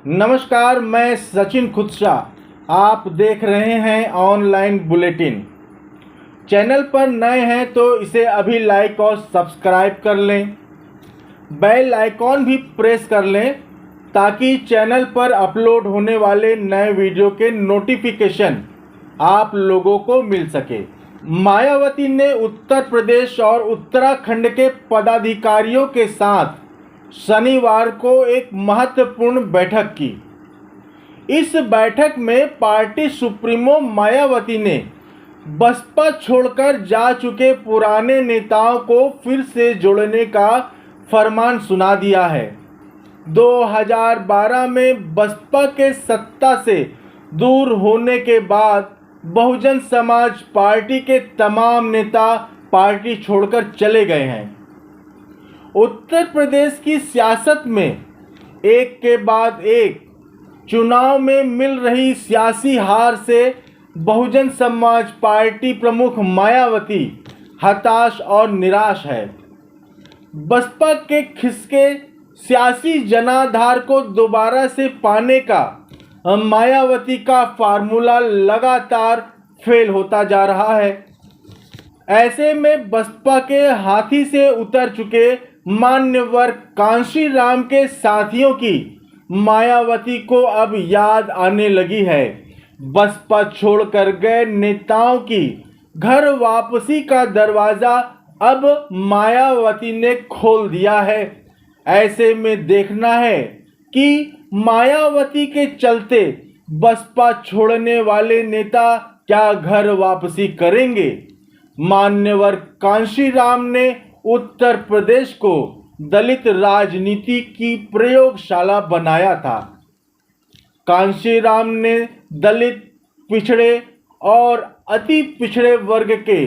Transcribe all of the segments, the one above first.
नमस्कार, मैं सचिन खुदशा। आप देख रहे हैं ऑनलाइन बुलेटिन। चैनल पर नए हैं तो इसे अभी लाइक और सब्सक्राइब कर लें। बेल आइकॉन भी प्रेस कर लें ताकि चैनल पर अपलोड होने वाले नए वीडियो के नोटिफिकेशन आप लोगों को मिल सके। मायावती ने उत्तर प्रदेश और उत्तराखंड के पदाधिकारियों के साथ शनिवार को एक महत्वपूर्ण बैठक की। इस बैठक में पार्टी सुप्रीमो मायावती ने बसपा छोड़कर जा चुके पुराने नेताओं को फिर से जोड़ने का फरमान सुना दिया है। 2012 में बसपा के सत्ता से दूर होने के बाद बहुजन समाज पार्टी के तमाम नेता पार्टी छोड़कर चले गए हैं। उत्तर प्रदेश की सियासत में एक के बाद एक चुनाव में मिल रही सियासी हार से बहुजन समाज पार्टी प्रमुख मायावती हताश और निराश है। बसपा के खिसके सियासी जनाधार को दोबारा से पाने का मायावती का फार्मूला लगातार फेल होता जा रहा है। ऐसे में बसपा के हाथी से उतर चुके मान्यवर कांशीराम के साथियों की मायावती को अब याद आने लगी है। बसपा छोड़कर गए नेताओं की घर वापसी का दरवाजा अब मायावती ने खोल दिया है। ऐसे में देखना है कि मायावती के चलते बसपा छोड़ने वाले नेता क्या घर वापसी करेंगे। मान्यवर कांशीराम ने उत्तर प्रदेश को दलित राजनीति की प्रयोगशाला बनाया था। कांशीराम ने दलित, पिछड़े और अति पिछड़े वर्ग के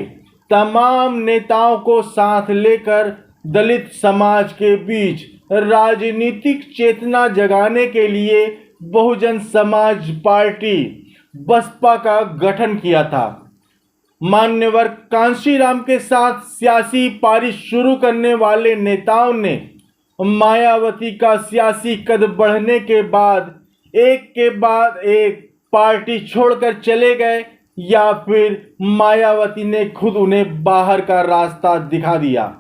तमाम नेताओं को साथ लेकर दलित समाज के बीच राजनीतिक चेतना जगाने के लिए बहुजन समाज पार्टी बसपा का गठन किया था। मान्यवर कांशीराम के साथ सियासी पारी शुरू करने वाले नेताओं ने मायावती का सियासी कद बढ़ने के बाद एक के बाद एक पार्टी छोड़कर चले गए या फिर मायावती ने खुद उन्हें बाहर का रास्ता दिखा दिया।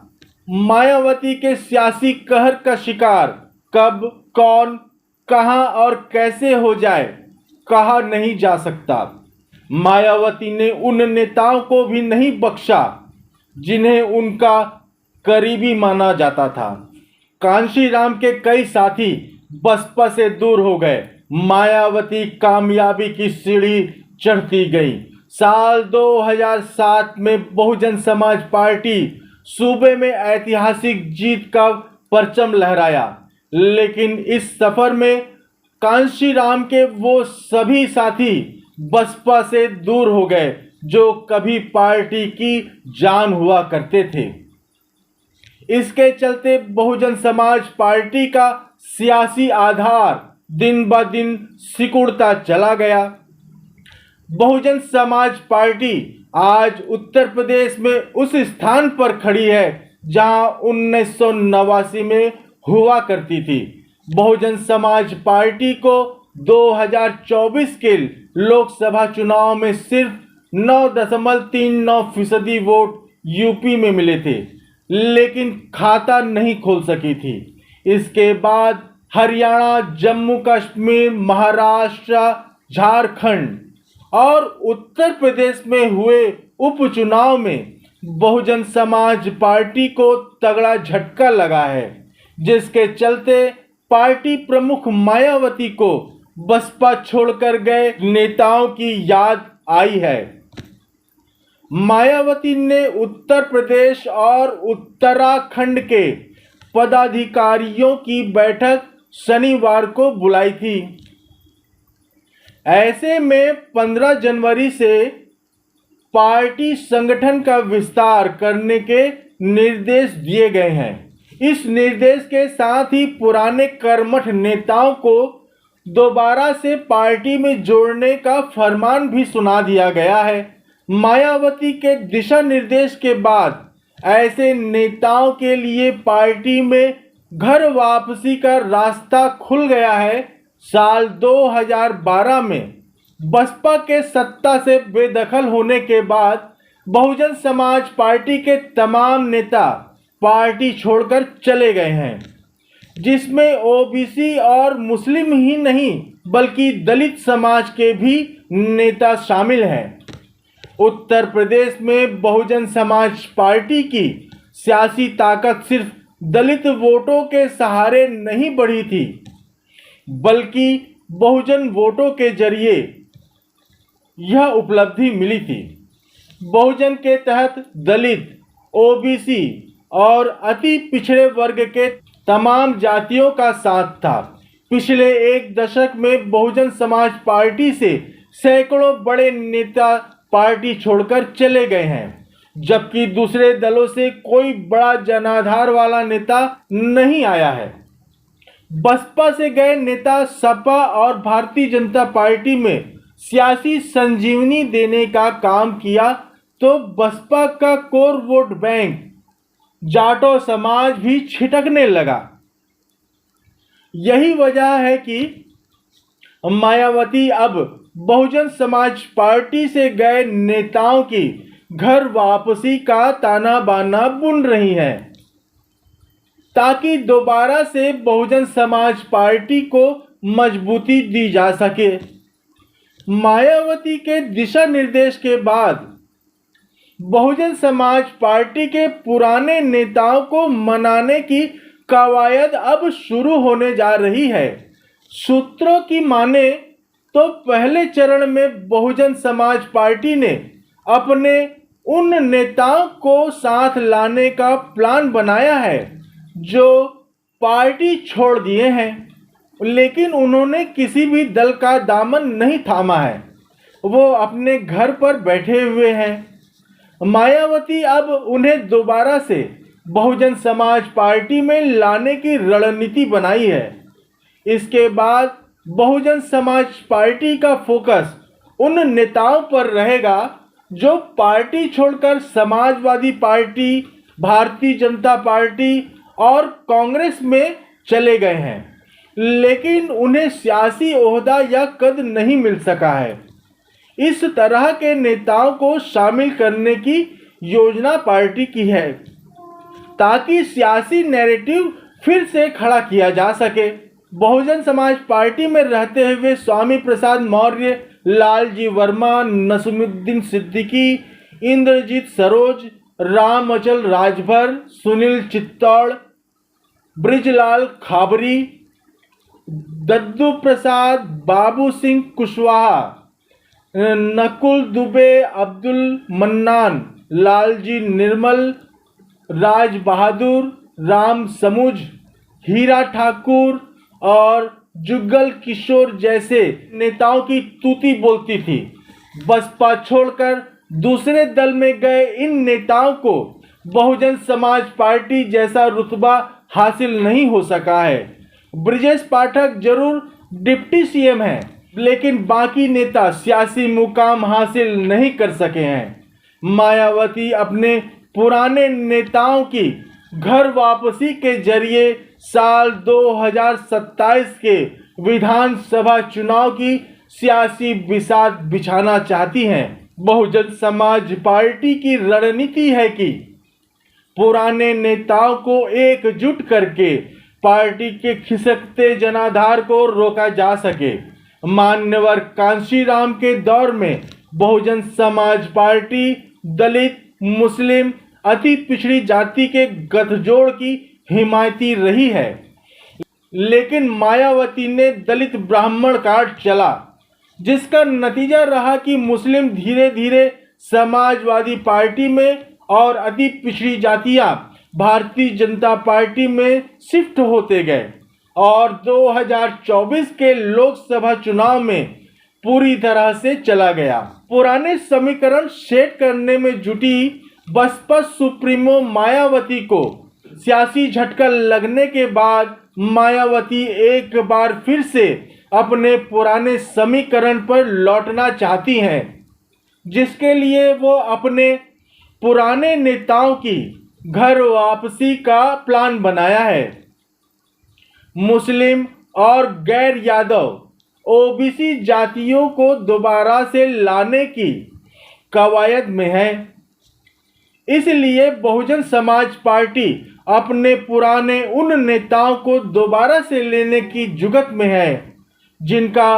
मायावती के सियासी कहर का शिकार कब, कौन, कहां और कैसे हो जाए कहा नहीं जा सकता। मायावती ने उन नेताओं को भी नहीं बख्शा जिन्हें उनका करीबी माना जाता था। कांशीराम के कई साथी बसपा से दूर हो गए। मायावती कामयाबी की सीढ़ी चढ़ती गई। साल 2007 में बहुजन समाज पार्टी सूबे में ऐतिहासिक जीत का परचम लहराया, लेकिन इस सफर में कांशीराम के वो सभी साथी बसपा से दूर हो गए जो कभी पार्टी की जान हुआ करते थे। इसके चलते बहुजन समाज पार्टी का सियासी आधार दिन ब दिन सिकुड़ता चला गया। बहुजन समाज पार्टी आज उत्तर प्रदेश में उस स्थान पर खड़ी है जहां 1989 में हुआ करती थी। बहुजन समाज पार्टी को 2024 के लोकसभा चुनाव में सिर्फ 9.39% वोट यूपी में मिले थे, लेकिन खाता नहीं खोल सकी थी। इसके बाद हरियाणा, जम्मू कश्मीर, महाराष्ट्र, झारखंड और उत्तर प्रदेश में हुए उपचुनाव में बहुजन समाज पार्टी को तगड़ा झटका लगा है, जिसके चलते पार्टी प्रमुख मायावती को बसपा छोड़कर गए नेताओं की याद आई है। मायावती ने उत्तर प्रदेश और उत्तराखंड के पदाधिकारियों की बैठक शनिवार को बुलाई थी। ऐसे में 15 जनवरी से पार्टी संगठन का विस्तार करने के निर्देश दिए गए हैं। इस निर्देश के साथ ही पुराने कर्मठ नेताओं को दोबारा से पार्टी में जोड़ने का फरमान भी सुना दिया गया है। मायावती के दिशा निर्देश के बाद ऐसे नेताओं के लिए पार्टी में घर वापसी का रास्ता खुल गया है। साल 2012 में बसपा के सत्ता से बेदखल होने के बाद बहुजन समाज पार्टी के तमाम नेता पार्टी छोड़कर चले गए हैं, जिसमें ओबीसी और मुस्लिम ही नहीं बल्कि दलित समाज के भी नेता शामिल हैं। उत्तर प्रदेश में बहुजन समाज पार्टी की सियासी ताकत सिर्फ दलित वोटों के सहारे नहीं बढ़ी थी, बल्कि बहुजन वोटों के जरिए यह उपलब्धि मिली थी। बहुजन के तहत दलित, ओबीसी और अति पिछड़े वर्ग के तमाम जातियों का साथ था। पिछले एक दशक में बहुजन समाज पार्टी से सैकड़ों बड़े नेता पार्टी छोड़कर चले गए हैं, जबकि दूसरे दलों से कोई बड़ा जनाधार वाला नेता नहीं आया है। बसपा से गए नेता सपा और भारतीय जनता पार्टी में सियासी संजीवनी देने का काम किया, तो बसपा का कोर वोट बैंक जाटो समाज भी छिटकने लगा। यही वजह है कि मायावती अब बहुजन समाज पार्टी से गए नेताओं की घर वापसी का ताना बाना बुन रही हैं, ताकि दोबारा से बहुजन समाज पार्टी को मजबूती दी जा सके। मायावती के दिशा निर्देश के बाद बहुजन समाज पार्टी के पुराने नेताओं को मनाने की कवायद अब शुरू होने जा रही है। सूत्रों की माने तो पहले चरण में बहुजन समाज पार्टी ने अपने उन नेताओं को साथ लाने का प्लान बनाया है जो पार्टी छोड़ दिए हैं, लेकिन उन्होंने किसी भी दल का दामन नहीं थामा है। वो अपने घर पर बैठे हुए हैं। मायावती अब उन्हें दोबारा से बहुजन समाज पार्टी में लाने की रणनीति बनाई है। इसके बाद बहुजन समाज पार्टी का फोकस उन नेताओं पर रहेगा जो पार्टी छोड़कर समाजवादी पार्टी, भारतीय जनता पार्टी और कांग्रेस में चले गए हैं, लेकिन उन्हें सियासी ओहदा या कद नहीं मिल सका है। इस तरह के नेताओं को शामिल करने की योजना पार्टी की है, ताकि सियासी नैरेटिव फिर से खड़ा किया जा सके। बहुजन समाज पार्टी में रहते हुए स्वामी प्रसाद मौर्य, लालजी वर्मा, नसीमुद्दीन सिद्दीकी, इंद्रजीत सरोज, राम अचल राजभर, सुनील चित्तौड़, ब्रिजलाल खाबरी, दद्दू प्रसाद, बाबू सिंह कुशवाहा, नकुल दुबे, अब्दुल मन्नान, लालजी निर्मल, राज बहादुर, राम समुझ, हीरा ठाकुर और जुगल किशोर जैसे नेताओं की तूती बोलती थी। बसपा छोड़कर दूसरे दल में गए इन नेताओं को बहुजन समाज पार्टी जैसा रुतबा हासिल नहीं हो सका है। ब्रिजेश पाठक जरूर डिप्टी सीएम हैं, लेकिन बाकी नेता सियासी मुकाम हासिल नहीं कर सके हैं। मायावती अपने पुराने नेताओं की घर वापसी के जरिए साल 2027 के विधानसभा चुनाव की सियासी बिसात बिछाना चाहती हैं। बहुजन समाज पार्टी की रणनीति है कि पुराने नेताओं को एकजुट करके पार्टी के खिसकते जनाधार को रोका जा सके। मान्यवर कांशीराम के दौर में बहुजन समाज पार्टी दलित, मुस्लिम, अति पिछड़ी जाति के गठजोड़ की हिमायती रही है, लेकिन मायावती ने दलित ब्राह्मण कार्ड चला, जिसका नतीजा रहा कि मुस्लिम धीरे धीरे समाजवादी पार्टी में और अति पिछड़ी जातियां भारतीय जनता पार्टी में शिफ्ट होते गए और 2024 के लोकसभा चुनाव में पूरी तरह से चला गया। पुराने समीकरण सेट करने में जुटी बसपा सुप्रीमो मायावती को सियासी झटका लगने के बाद मायावती एक बार फिर से अपने पुराने समीकरण पर लौटना चाहती हैं, जिसके लिए वो अपने पुराने नेताओं की घर वापसी का प्लान बनाया है। मुस्लिम, और गैर यादव ओबीसी जातियों को दोबारा से लाने की कवायद में है। इसलिए बहुजन समाज पार्टी अपने पुराने उन नेताओं को दोबारा से लेने की जुगत में है जिनका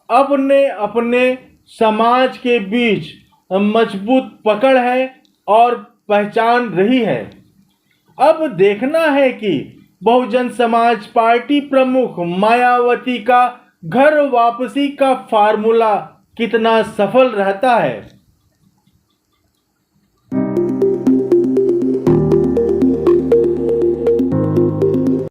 अपने अपने समाज के बीच मजबूत पकड़ है और पहचान रही है। अब देखना है कि बहुजन समाज पार्टी प्रमुख मायावती का घर वापसी का फार्मूला कितना सफल रहता है।